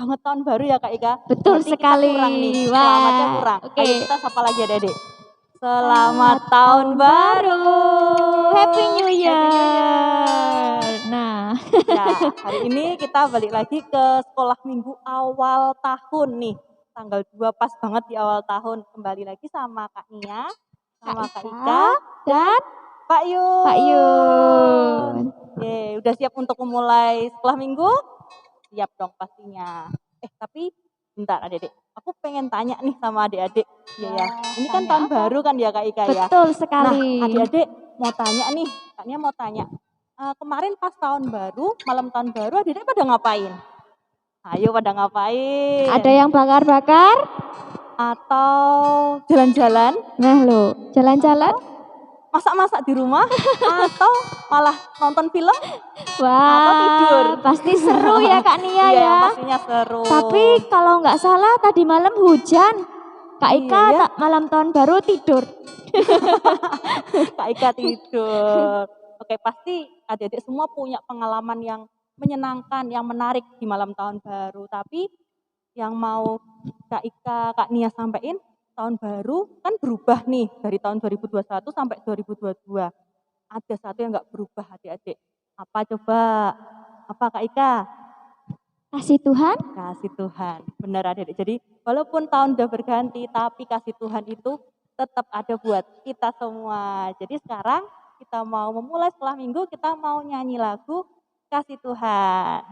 banget tahun baru ya Kak Ika. Betul Berarti sekali. kita kurang nih, Wah, selamatnya kurang. oke. Ayo kita sapa lagi Adik-adik. Selamat tahun baru. Happy New Year. Happy New Year. Nah, Ya, hari ini kita balik lagi ke sekolah minggu awal tahun nih. Tanggal 2 pas banget di awal tahun. Kembali lagi sama Kak Nia, sama Kak Ika, dan Pak Yun. Pak Yun. Oke, udah siap untuk memulai sekolah minggu? Siap dong pastinya. Tapi bentar adik-adik, aku pengen tanya nih sama adik-adik. Iya ya, ini kan tahun baru kan ya Kak Ika ya? Betul sekali. Nah adik-adik mau tanya nih, Kak Nia mau tanya. Kemarin pas tahun baru, malam tahun baru adik-adik pada ngapain? Ayo pada ngapain? Ada yang bakar-bakar? Atau jalan-jalan? Nah lo, jalan-jalan? Masak-masak di rumah? Atau malah nonton film? Wah, atau tidur? Pasti seru ya Kak Nia Iya, ya. pastinya seru. Tapi kalau nggak salah tadi malam hujan. Kak Ika Iya, ya? malam tahun baru tidur. Kak Ika tidur. Oke, pasti adik-adik semua punya pengalaman yang menyenangkan, yang menarik di malam tahun baru. Tapi yang mau Kak Ika, Kak Nia sampaikan, tahun baru kan berubah nih dari tahun 2021 sampai 2022. Ada satu yang nggak berubah adik-adik. Apa coba? Apa Kak Ika? Kasih Tuhan? Kasih Tuhan. Benar adik-adik. Jadi walaupun tahun udah berganti, tapi kasih Tuhan itu tetap ada buat kita semua. Jadi sekarang kita mau memulai setelah minggu, kita mau nyanyi lagu Kasih Tuhan.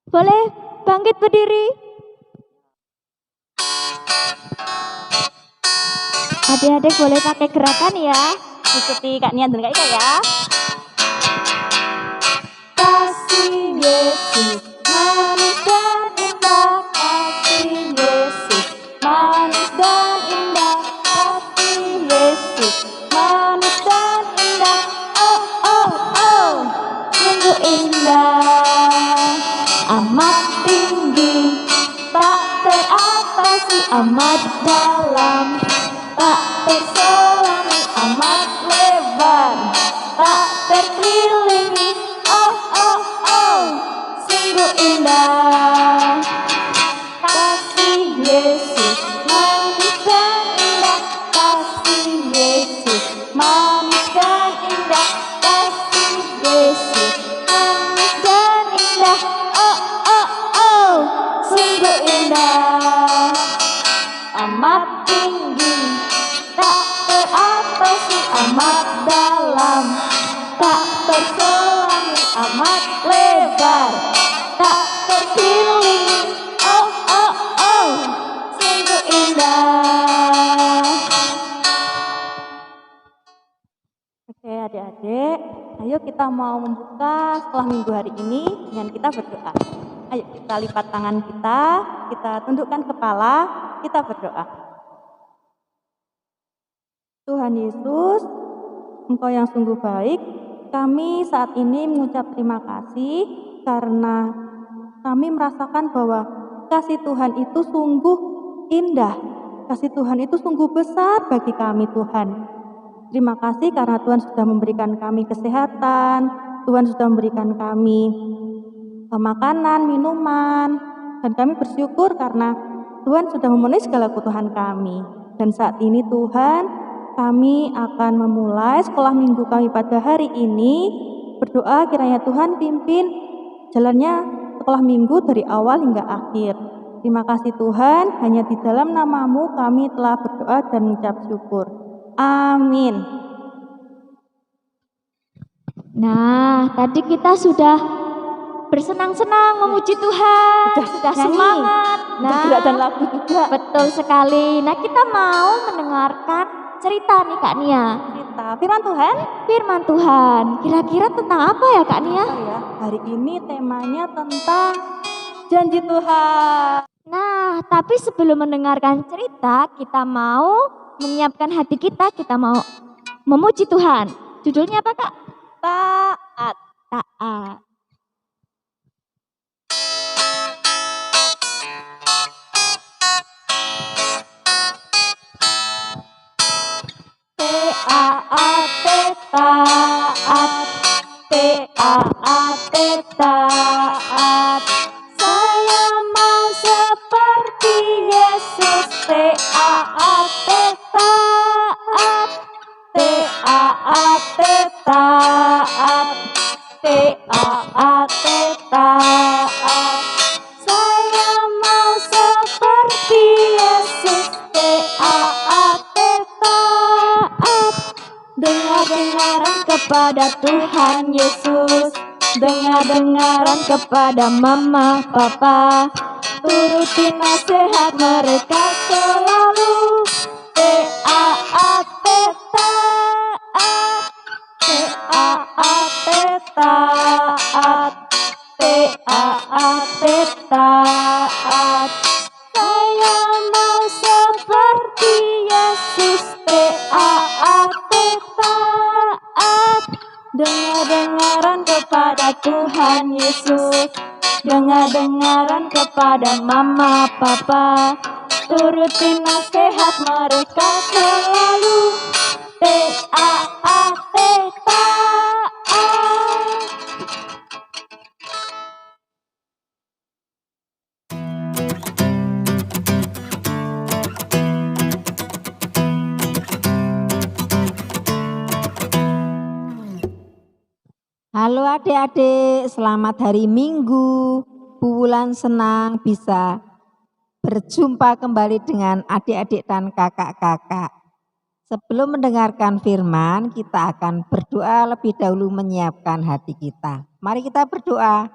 Boleh bangkit berdiri? Adik-adik boleh pakai gerakan ya. Ikuti Kak Nia dan Kak Ika ya. Kasih Yesus manis dan indah, kasih Yesus manis dan indah, kasih Yesus manis dan indah. Oh oh oh, sungguh indah, amat tinggi, tak teratasi, amat dalam, tak terselangi, amat lebar, tak terkelilingi. Oh oh oh, sungguh indah, kasih Yesus manis dan indah, kasih Yesus manis dan indah, kasih Yesus manis dan indah. Oh oh oh, sungguh indah, amat tinggi, tak teratasi, amat dalam, tak terselangi, amat lebar, tak terkelilingi. Oh oh oh, sungguh indah. Oke adik-adik, ayo kita mau membuka setelah minggu hari ini dengan kita berdoa. Ayo kita lipat tangan kita tundukkan kepala, kita berdoa. Tuhan Yesus, Engkau yang sungguh baik, kami saat ini mengucap terima kasih karena kami merasakan bahwa kasih Tuhan itu sungguh indah. Kasih Tuhan itu sungguh besar bagi kami Tuhan. Terima kasih karena Tuhan sudah memberikan kami kesehatan, Tuhan sudah memberikan kami makanan, minuman, dan kami bersyukur karena Tuhan sudah memenuhi segala kebutuhan kami. Dan saat ini Tuhan, kami akan memulai sekolah minggu kami pada hari ini. Berdoa kiranya Tuhan pimpin jalannya sekolah minggu dari awal hingga akhir. Terima kasih Tuhan, hanya di dalam nama-Mu kami telah berdoa dan mengucap syukur. Amin. Nah, tadi kita sudah bersenang-senang memuji Tuhan, sudah semangat. Nah, gerak dan lagu juga. Betul sekali. Nah, kita mau mendengarkan cerita nih Kak Nia. Cerita firman Tuhan. Firman Tuhan. Kira-kira tentang apa ya Kak Nia? Oh ya, hari ini temanya tentang janji Tuhan. Nah, tapi sebelum mendengarkan cerita, kita mau menyiapkan hati kita mau memuji Tuhan. Judulnya apa Kak? Taat. Taat. Taat, taat, taat, taat. Saya Tuhan Yesus. Dengar-dengaran kepada mama papa, turuti nasihat mereka selalu. Taat, taat, taat, taat, taat. Saya mau seperti Yesus. Taat, taat. Dengar-dengaran kepada Tuhan Yesus. Dengar-dengaran kepada mama papa, turuti nasihat mereka selalu. Taat, taat. Halo adik-adik, selamat hari Minggu. Bu Wulan senang bisa berjumpa kembali dengan adik-adik dan kakak-kakak. Sebelum mendengarkan firman, kita akan berdoa lebih dahulu menyiapkan hati kita. Mari kita berdoa.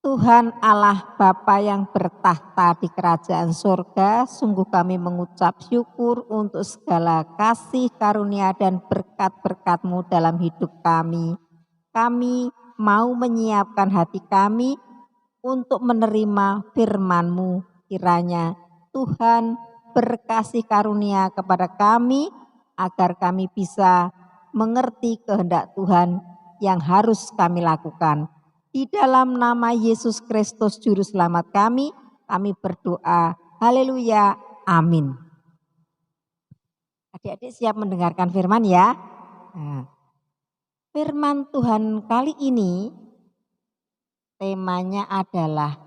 Tuhan Allah Bapa yang bertahta di kerajaan surga, sungguh kami mengucap syukur untuk segala kasih karunia dan berkat-berkat-Mu dalam hidup kami. Kami mau menyiapkan hati kami untuk menerima firman-Mu. Kiranya Tuhan berkasih karunia kepada kami agar kami bisa mengerti kehendak Tuhan yang harus kami lakukan. Di dalam nama Yesus Kristus Juru Selamat kami berdoa. Haleluya. Amin. Adik-adik siap mendengarkan firman ya? Nah, firman Tuhan kali ini temanya adalah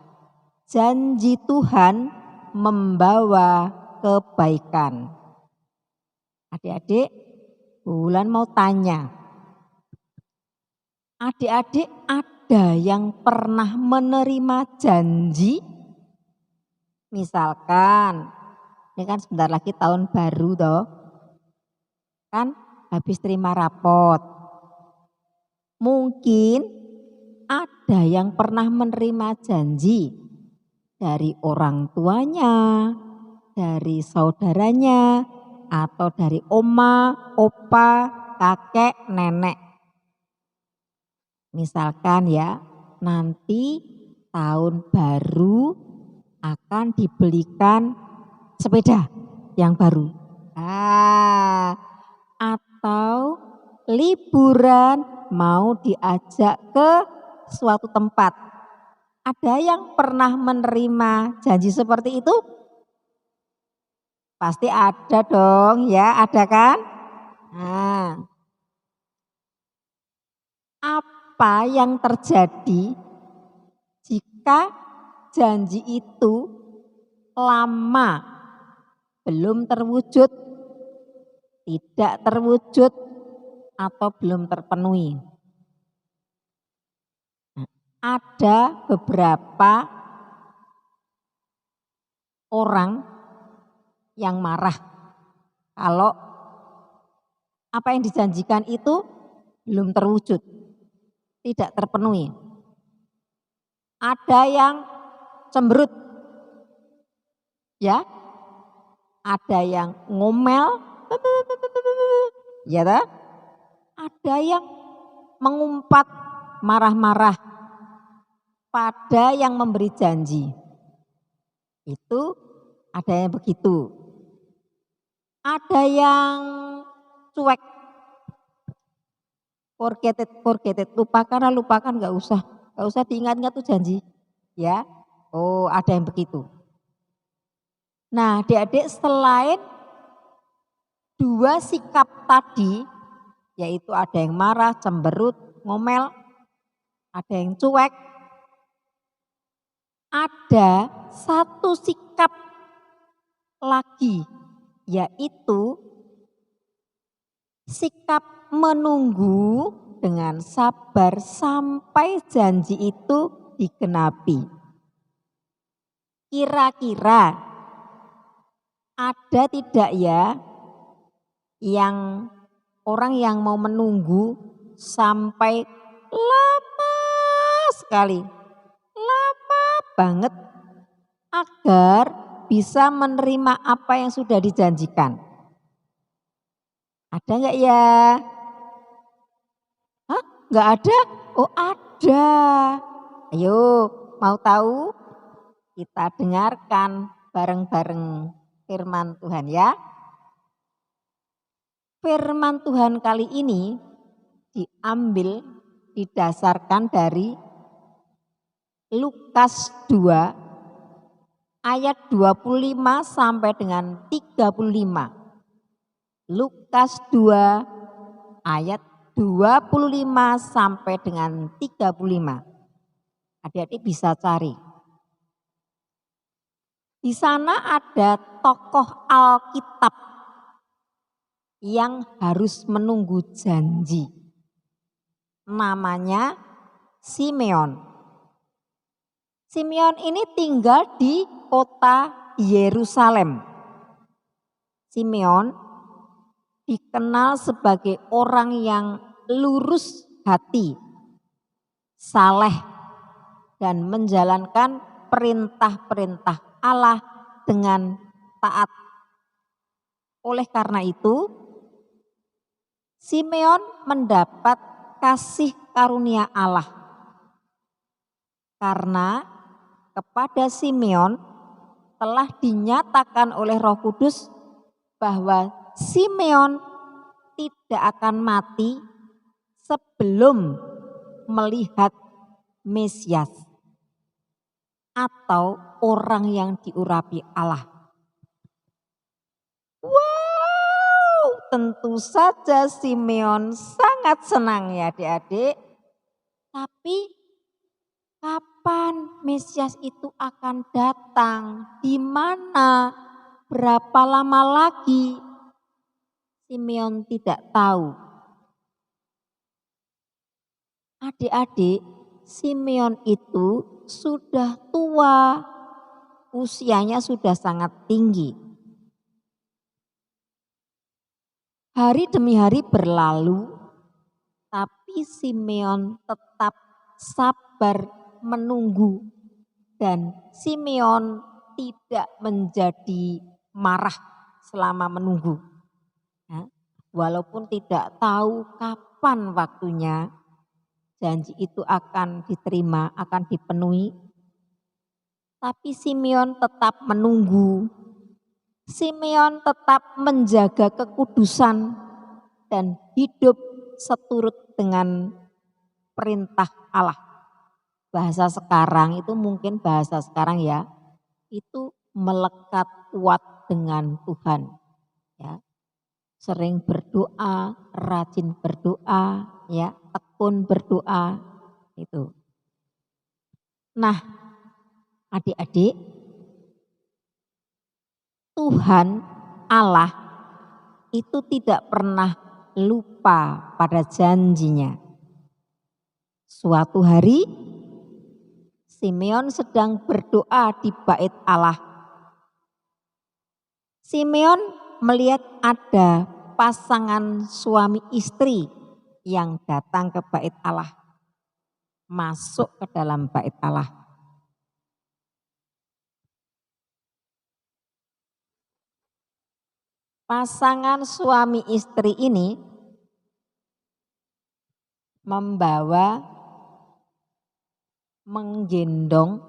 janji Tuhan membawa kebaikan. Adik-adik, Bu Wulan mau tanya. Adik-adik ada yang pernah menerima janji? Misalkan, ini kan sebentar lagi tahun baru toh. Kan habis terima rapot. Mungkin ada yang pernah menerima janji dari orang tuanya, dari saudaranya, atau dari oma, opa, kakek, nenek. Misalkan ya, nanti tahun baru akan dibelikan sepeda yang baru. Atau liburan mau diajak ke suatu tempat. Ada yang pernah menerima janji seperti itu? Pasti ada dong ya, ada kan? Nah, apa yang terjadi jika janji itu lama belum terwujud, tidak terwujud, atau belum terpenuhi? Nah, ada beberapa orang yang marah kalau apa yang dijanjikan itu belum terwujud, tidak terpenuhi. Ada yang cemberut, ya, ada yang ngomel, ya toh? Ada yang mengumpat marah-marah pada yang memberi janji. Itu ada yang begitu. Ada yang cuek, forget it, lupakan, nggak usah diingat-ingat tuh janji, ya. Oh, ada yang begitu. Nah, adik-adik, selain dua sikap tadi, yaitu ada yang marah, cemberut, ngomel, ada yang cuek, ada satu sikap lagi, yaitu sikap menunggu dengan sabar sampai janji itu digenapi. Kira-kira ada tidak ya yang orang yang mau menunggu sampai lama sekali, lama banget agar bisa menerima apa yang sudah dijanjikan. Ada nggak ya? Hah? Nggak ada? Oh ada. Ayo, mau tahu? Kita dengarkan bareng-bareng firman Tuhan ya. Firman Tuhan kali ini diambil didasarkan dari Lukas 2 ayat 25 sampai dengan 35. Lukas 2 ayat 25 sampai dengan 35. Adik-adik bisa cari. Di sana ada tokoh Alkitab yang harus menunggu janji. Namanya Simeon. Simeon ini tinggal di kota Yerusalem. Simeon dikenal sebagai orang yang lurus hati, saleh, dan menjalankan perintah-perintah Allah dengan taat. Oleh karena itu, Simeon mendapat kasih karunia Allah. Karena kepada Simeon telah dinyatakan oleh Roh Kudus bahwa Simeon tidak akan mati sebelum melihat Mesias atau orang yang diurapi Allah. Wow, tentu saja Simeon sangat senang ya adik-adik. Tapi kapan Mesias itu akan datang? Di mana? Berapa lama lagi? Simeon tidak tahu. Adik-adik, Simeon itu sudah tua. Usianya sudah sangat tinggi. Hari demi hari berlalu, tapi Simeon tetap sabar menunggu dan Simeon tidak menjadi marah selama menunggu. Ya, walaupun tidak tahu kapan waktunya janji itu akan diterima, akan dipenuhi, tapi Simeon tetap menunggu. Simeon tetap menjaga kekudusan dan hidup seturut dengan perintah Allah. Bahasa sekarang itu mungkin bahasa sekarang ya, itu melekat kuat dengan Tuhan. Ya, sering berdoa, rajin berdoa, ya, tekun berdoa itu. Nah, adik-adik, Tuhan Allah itu tidak pernah lupa pada janjinya. Suatu hari Simeon sedang berdoa di bait Allah. Simeon melihat ada pasangan suami istri yang datang ke bait Allah, masuk ke dalam bait Allah. Pasangan suami istri ini menggendong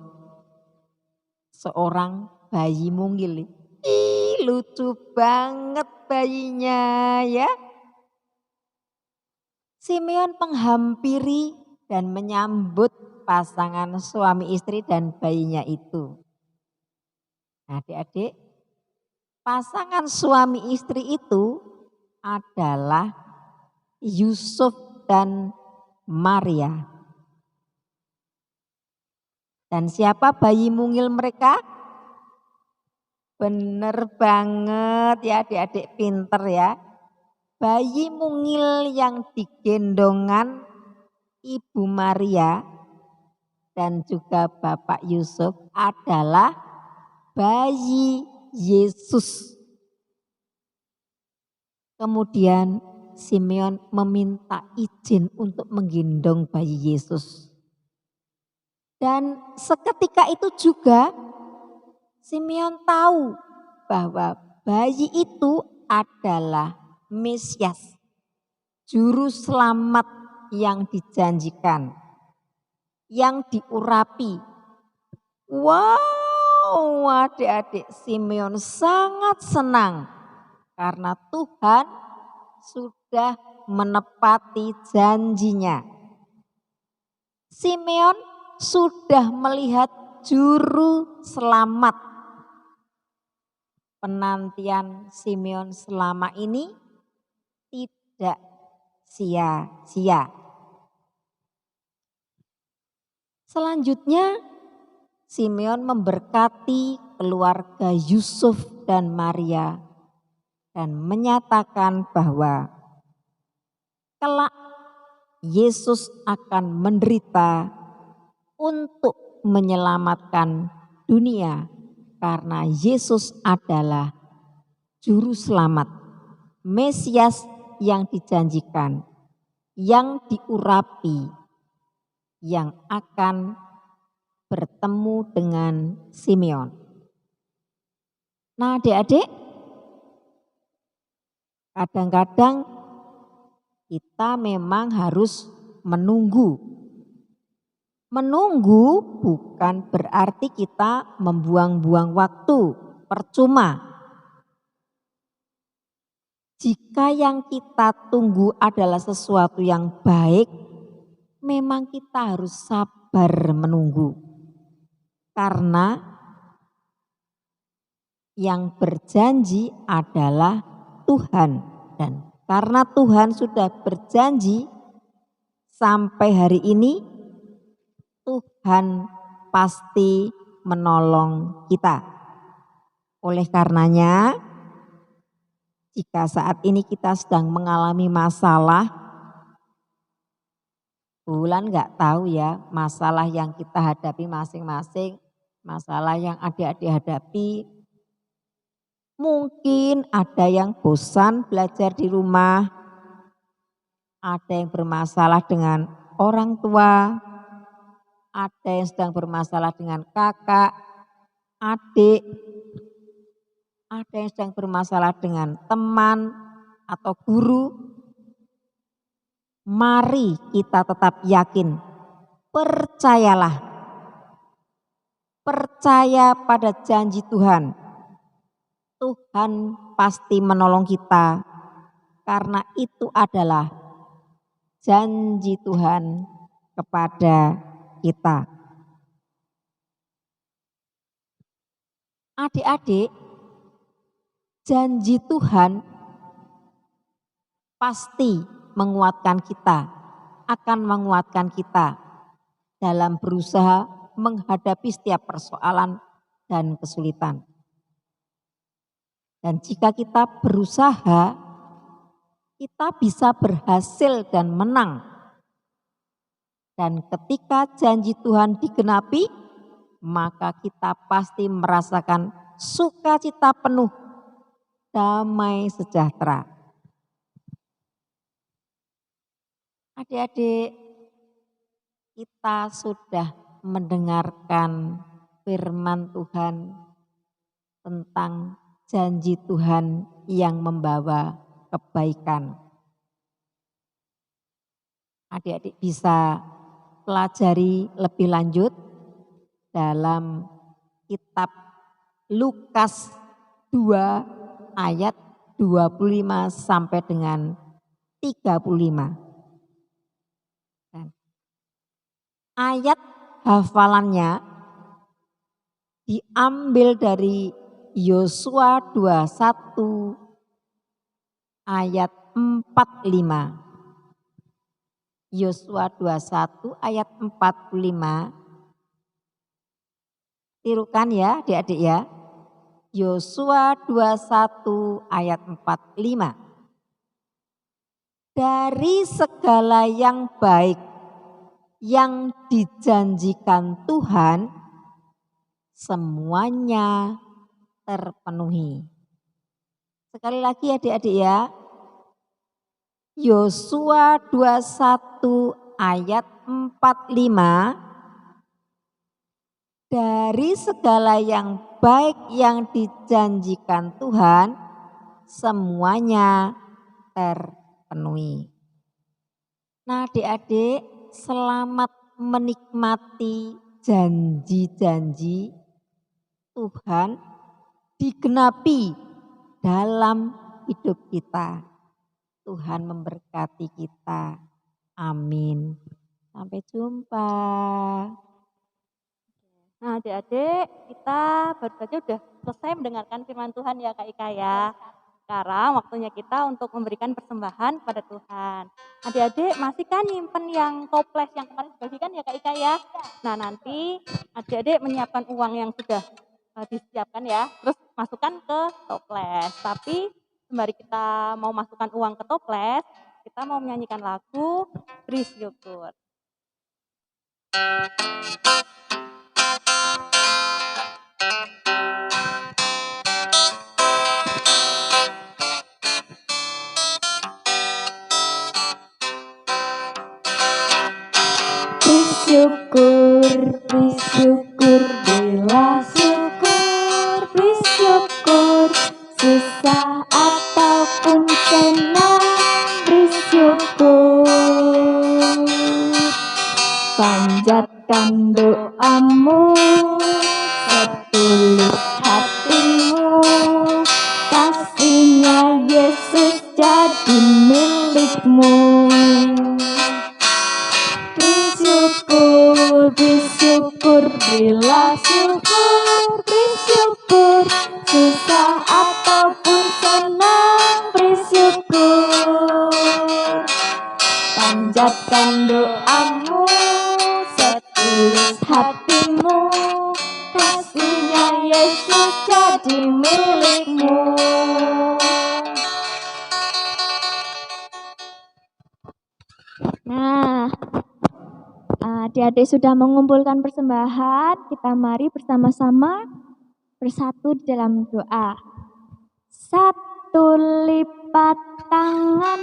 seorang bayi mungil. Ih, lucu banget bayinya ya. Simeon menghampiri dan menyambut pasangan suami istri dan bayinya itu. Nah, adik-adik, pasangan suami istri itu adalah Yusuf dan Maria. Dan siapa bayi mungil mereka? Bener banget ya adik-adik, pinter ya. Bayi mungil yang digendongan Ibu Maria dan juga Bapak Yusuf adalah bayi Yesus. Kemudian Simeon meminta izin untuk menggendong bayi Yesus. Dan seketika itu juga Simeon tahu bahwa bayi itu adalah Mesias, juru selamat yang dijanjikan, yang diurapi. Wow, adik-adik, Simeon sangat senang karena Tuhan sudah menepati janjinya. Simeon sudah melihat juru selamat. Penantian Simeon selama ini tidak sia-sia. Selanjutnya, Simeon memberkati keluarga Yusuf dan Maria dan menyatakan bahwa kelak Yesus akan menderita untuk menyelamatkan dunia karena Yesus adalah juru selamat, Mesias yang dijanjikan, yang diurapi, yang akan bertemu dengan Simeon. Nah, adik-adik, kadang-kadang kita memang harus menunggu. Menunggu bukan berarti kita membuang-buang waktu, percuma. Jika yang kita tunggu adalah sesuatu yang baik, memang kita harus sabar menunggu. Karena yang berjanji adalah Tuhan. Dan karena Tuhan sudah berjanji sampai hari ini, Tuhan pasti menolong kita. Oleh karenanya, jika saat ini kita sedang mengalami masalah, Bulan nggak tahu ya masalah yang kita hadapi masing-masing, masalah yang adik-adik hadapi. Mungkin ada yang bosan belajar di rumah, ada yang bermasalah dengan orang tua, ada yang sedang bermasalah dengan kakak, adik, ada yang sedang bermasalah dengan teman atau guru. Mari kita tetap yakin, percayalah, percaya pada janji Tuhan. Tuhan pasti menolong kita karena itu adalah janji Tuhan kepada kita. Adik-adik, janji Tuhan pasti menguatkan kita, akan menguatkan kita dalam berusaha menghadapi setiap persoalan dan kesulitan. Dan jika kita berusaha, kita bisa berhasil dan menang. Dan ketika janji Tuhan digenapi, maka kita pasti merasakan sukacita penuh, damai sejahtera. Adik-adik, kita sudah mendengarkan firman Tuhan tentang janji Tuhan yang membawa kebaikan. Adik-adik bisa pelajari lebih lanjut dalam kitab Lukas 2 ayat 25 sampai dengan 35. Ayat hafalannya diambil dari Yosua 21 ayat 45. Yosua 21 ayat 45. Tirukan ya adik-adik ya. Yosua 21 ayat 45. Dari segala yang baik yang dijanjikan Tuhan, semuanya terpenuhi. Sekali lagi adik-adik ya, Yosua 21 ayat 45, dari segala yang baik yang dijanjikan Tuhan, semuanya terpenuhi. Nah, adik-adik, selamat menikmati janji-janji Tuhan digenapi dalam hidup kita. Tuhan memberkati kita. Amin. Sampai jumpa. Nah, adik-adik, kita baru saja udah selesai mendengarkan firman Tuhan ya Kak Ika ya. Sekarang waktunya kita untuk memberikan persembahan pada Tuhan. Adik-adik masih kan nyimpen yang toples yang kemarin dibagikan ya Kak Ika ya. Nah, nanti adik-adik menyiapkan uang yang sudah disiapkan ya, terus masukkan ke toples. Tapi sembari kita mau masukkan uang ke toples, kita mau menyanyikan lagu Bersyukur. Bersyukur, bela syukur, bersyukur, susah ataupun senang, bersyukur. Panjatkan doamu, setulus hatimu, kasihnya Yesus jadi milikmu. Bersyukur, bela syukur, bersyukur, susah ataupun senang, bersyukur. Panjatkan doamu, setulus hatimu, kasihnya Yesus jadi milikmu. Nah, adik-adik sudah mengumpulkan persembahan, kita mari bersama-sama bersatu di dalam doa. Satu, lipat tangan,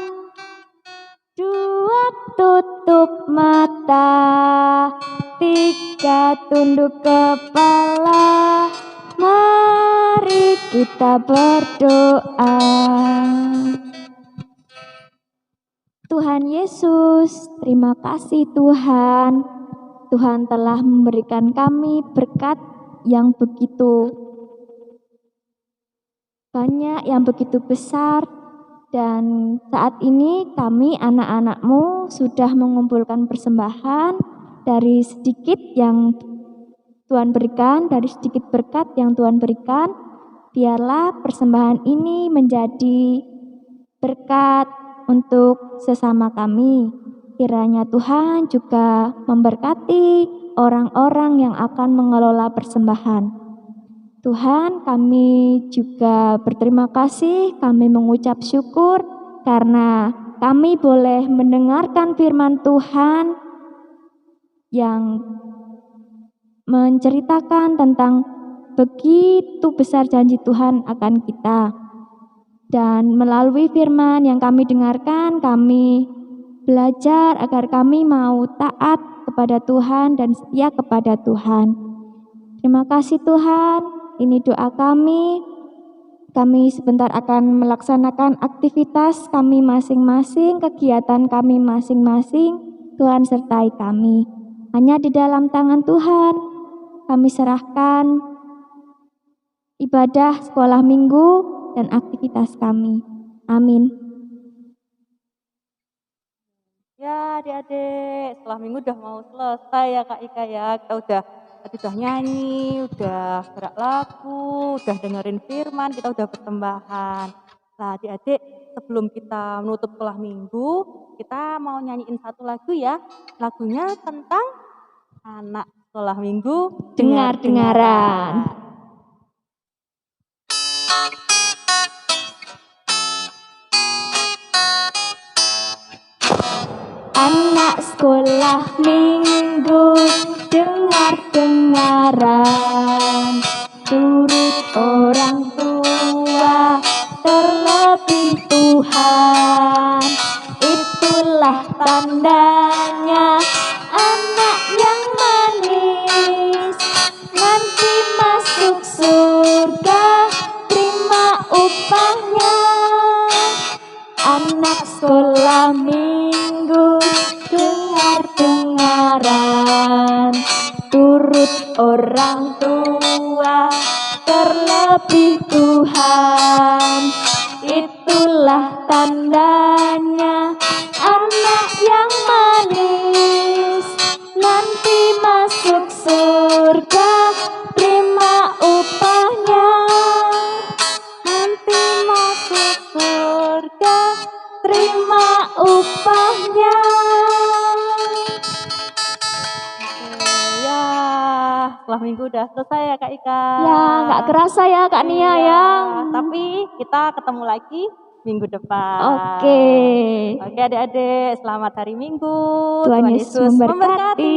dua, tutup mata, tiga, tunduk kepala, mari kita berdoa. Tuhan Yesus, terima kasih Tuhan. Tuhan telah memberikan kami berkat yang begitu banyak, yang begitu besar. Dan saat ini kami anak-anak-Mu sudah mengumpulkan persembahan dari sedikit yang Tuhan berikan, dari sedikit berkat yang Tuhan berikan. Biarlah persembahan ini menjadi berkat untuk sesama kami. Kiranya Tuhan juga memberkati orang-orang yang akan mengelola persembahan. Tuhan, kami juga berterima kasih, kami mengucap syukur karena kami boleh mendengarkan firman Tuhan yang menceritakan tentang begitu besar janji Tuhan akan kita. Dan melalui firman yang kami dengarkan, kami belajar agar kami mau taat kepada Tuhan dan setia kepada Tuhan. Terima kasih Tuhan, ini doa kami. Kami sebentar akan melaksanakan aktivitas kami masing-masing, kegiatan kami masing-masing. Tuhan sertai kami. Hanya di dalam tangan Tuhan, kami serahkan ibadah sekolah minggu dan aktivitas kami. Amin. Ya adik-adik, setelah minggu udah mau selesai ya Kak Ika ya. Kita udah nyanyi, udah gerak lagu, udah dengerin firman, kita udah persembahan. Nah adik-adik, sebelum kita menutup sekolah minggu, kita mau nyanyiin satu lagu ya. Lagunya tentang anak sekolah minggu Dengar-dengaran. Anak sekolah minggu dengar-dengaran, turut orang tua terlebih Tuhan. tandanya anak yang manis, nanti masuk surga terima upahnya. Anak sekolah minggu dengar-dengaran, turut orang tua terlebih Tuhan. Itulah tandanya anak yang manis, nanti masuk surga terima upahnya. Nanti masuk surga Terima upahnya. ya. Setelah minggu udah selesai ya Kak Ika. Ya, nggak kerasa ya Kak Nia Iya, ya. tapi kita ketemu lagi minggu depan. Oke. Oke adik-adik, selamat hari Minggu. Tuhan Yesus memberkati.